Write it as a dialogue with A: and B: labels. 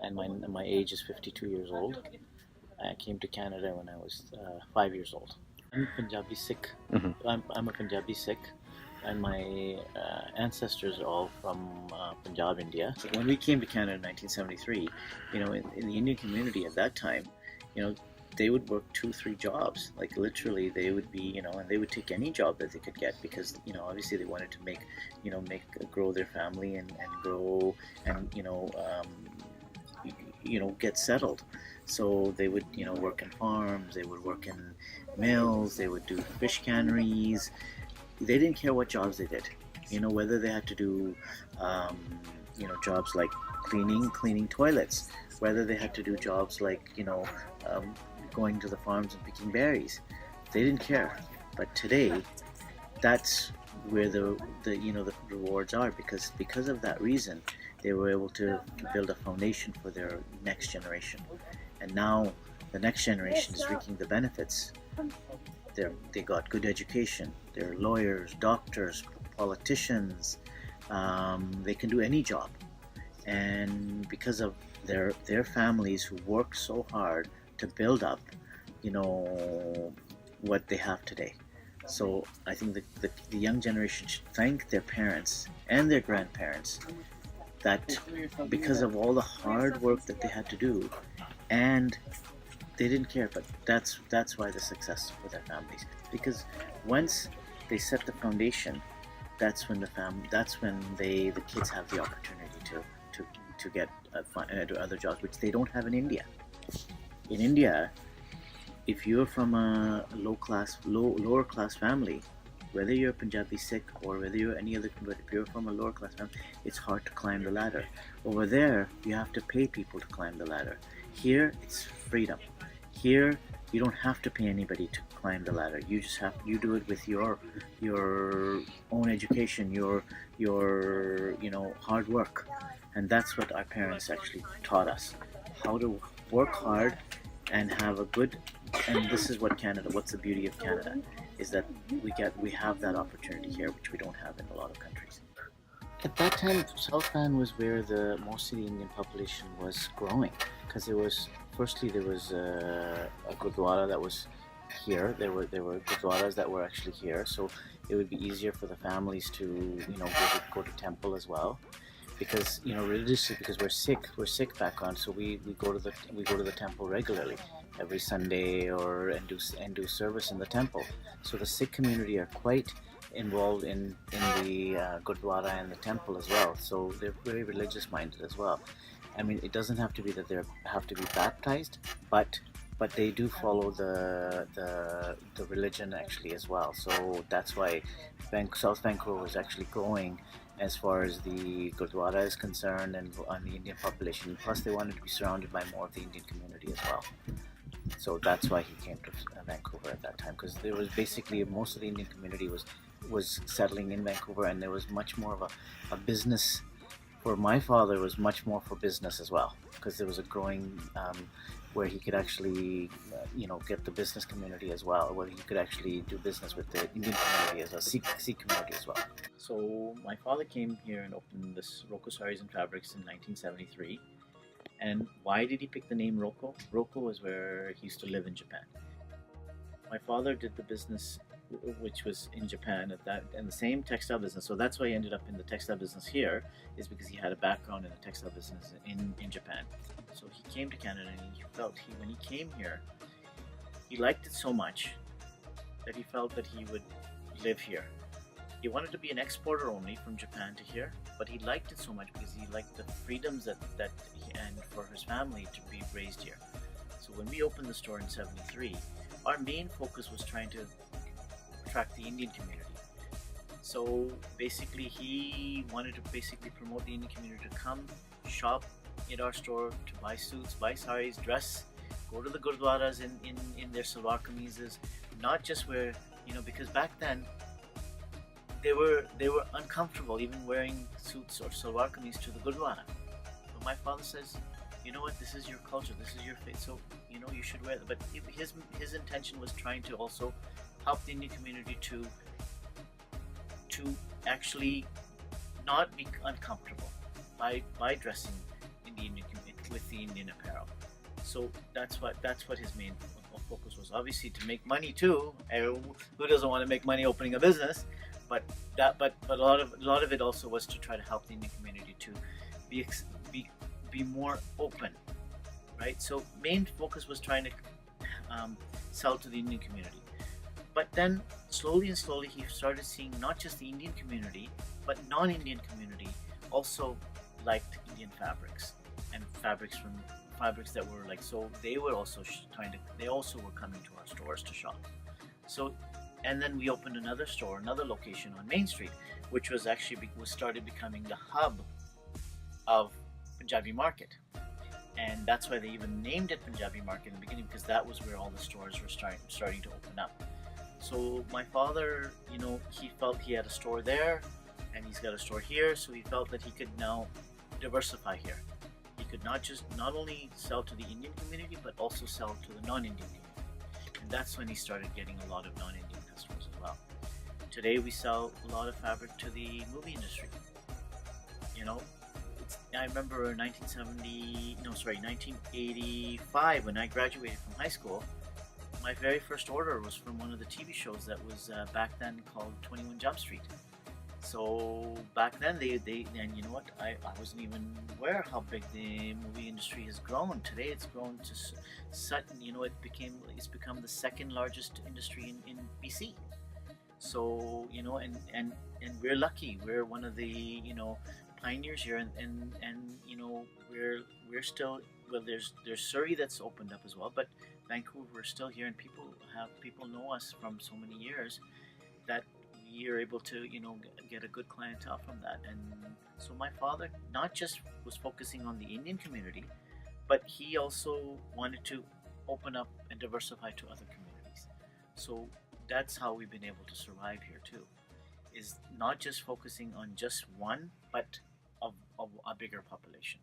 A: and my age is 52 years old. I came to Canada when I was 5 years old. I'm Punjabi Sikh. I'm a Punjabi Sikh, and my ancestors are all from Punjab, India. So when we came to Canada in 1973, in the Indian community at that time, they would work 2-3 jobs. Like literally, they would be, and they would take any job that they could get because, obviously they wanted to grow their family and grow and, get settled. So they would, work in farms, they would work in mills, they would do fish canneries. They didn't care what jobs they did. Whether they had to do, jobs like cleaning toilets, whether they had to do jobs like, going to the farms and picking berries. They didn't care. But today, that's where the rewards are because of that reason they were able to build a foundation for their next generation, and now the next generation is reaping the benefits. They got good education. They're lawyers, doctors, politicians. They can do any job, and because of their families who work so hard to build up, what they have today. So I think the young generation should thank their parents and their grandparents that because of all the hard work that they had to do, and they didn't care. But that's why the success for their families. Because once they set the foundation, that's when the kids have the opportunity to get other jobs, which they don't have in India. In India, if you're from a lower class family, whether you're a Punjabi Sikh or whether you're any other, but if you're from a lower class family, it's hard to climb the ladder. Over there, you have to pay people to climb the ladder. Here, it's freedom. Here, you don't have to pay anybody to climb the ladder. You do it with your own education, your hard work, and that's what our parents actually taught us: how to work hard and have a good. And this is what's the beauty of Canada, is that we have that opportunity here, which we don't have in a lot of countries. At that time, South Van was where the most of the Indian population was growing, because there was a gurdwara that was here. There were gurdwaras that were actually here, so it would be easier for the families to go to temple as well, because religiously, because we're Sikh background, so we go to the temple regularly every Sunday and do service in the temple. So the Sikh community are quite involved in the Gurdwara and the temple as well. So they're very religious minded as well. I mean, it doesn't have to be that they have to be baptized, but they do follow the religion actually as well. So that's why South Vancouver was actually growing as far as the Gurdwara is concerned and on the Indian population. Plus, they wanted to be surrounded by more of the Indian community as well. So that's why he came to Vancouver at that time, because there was basically most of the Indian community was settling in Vancouver, and there was much more of a business. For my father, was much more for business as well, because there was a growing where he could actually get the business community as well, where he could actually do business with the Indian community as well, Sikh community as well. So my father came here and opened this Rokko Sarees and Fabrics in 1973. And why did he pick the name Rokko? Rokko was where he used to live in Japan. My father did the business, which was in Japan and the same textile business. So that's why he ended up in the textile business here, is because he had a background in the textile business in Japan. So he came to Canada, and when he came here, he liked it so much that he felt that he would live here. He wanted to be an exporter only from Japan to here, but he liked it so much because he liked the freedoms and for his family to be raised here. So when we opened the store in '73, our main focus was trying to attract the Indian community. So basically, he wanted to promote the Indian community to come shop in our store, to buy suits, buy saris, dress, go to the gurdwaras in their salwar kameezes, not just wear, because back then they were uncomfortable even wearing suits or salwar kameez to the gurdwara. But my father says, you know what, this is your culture, this is your faith, so you should wear it. But his intention was trying to also help the Indian community to actually not be uncomfortable by dressing in the Indian with the Indian apparel. So that's what his main focus was. Obviously, to make money too. Who doesn't want to make money opening a business? But a lot of it also was to try to help the Indian community to be be be more open, right? So main focus was trying to sell to the Indian community. But then slowly and slowly he started seeing not just the Indian community, but non-Indian community also liked Indian fabrics and fabrics that were like, so they were also they also were coming to our stores to shop. So, and then we opened another store, another location on Main Street, which was actually was started becoming the hub of Punjabi market. And that's why they even named it Punjabi market in the beginning, because that was where all the stores were starting to open up. So my father, he felt he had a store there, and he's got a store here, so he felt that he could now diversify here. He could not only sell to the Indian community, but also sell to the non-Indian community. And that's when he started getting a lot of non-Indian customers as well. Today we sell a lot of fabric to the movie industry. I remember 1985, when I graduated from high school. My very first order was from one of the TV shows that was back then called 21 Jump Street. So back then and you know what, I wasn't even aware how big the movie industry has grown. Today it's grown to it's become the second largest industry in BC. So and we're lucky. We're one of the pioneers here, and we're still, well, there's Surrey that's opened up as well, but Vancouver, we're still here, and people know us from so many years that we are able to get a good clientele from that. And so my father not just was focusing on the Indian community, but he also wanted to open up and diversify to other communities. So that's how we've been able to survive here too, is not just focusing on just one, but of a bigger population.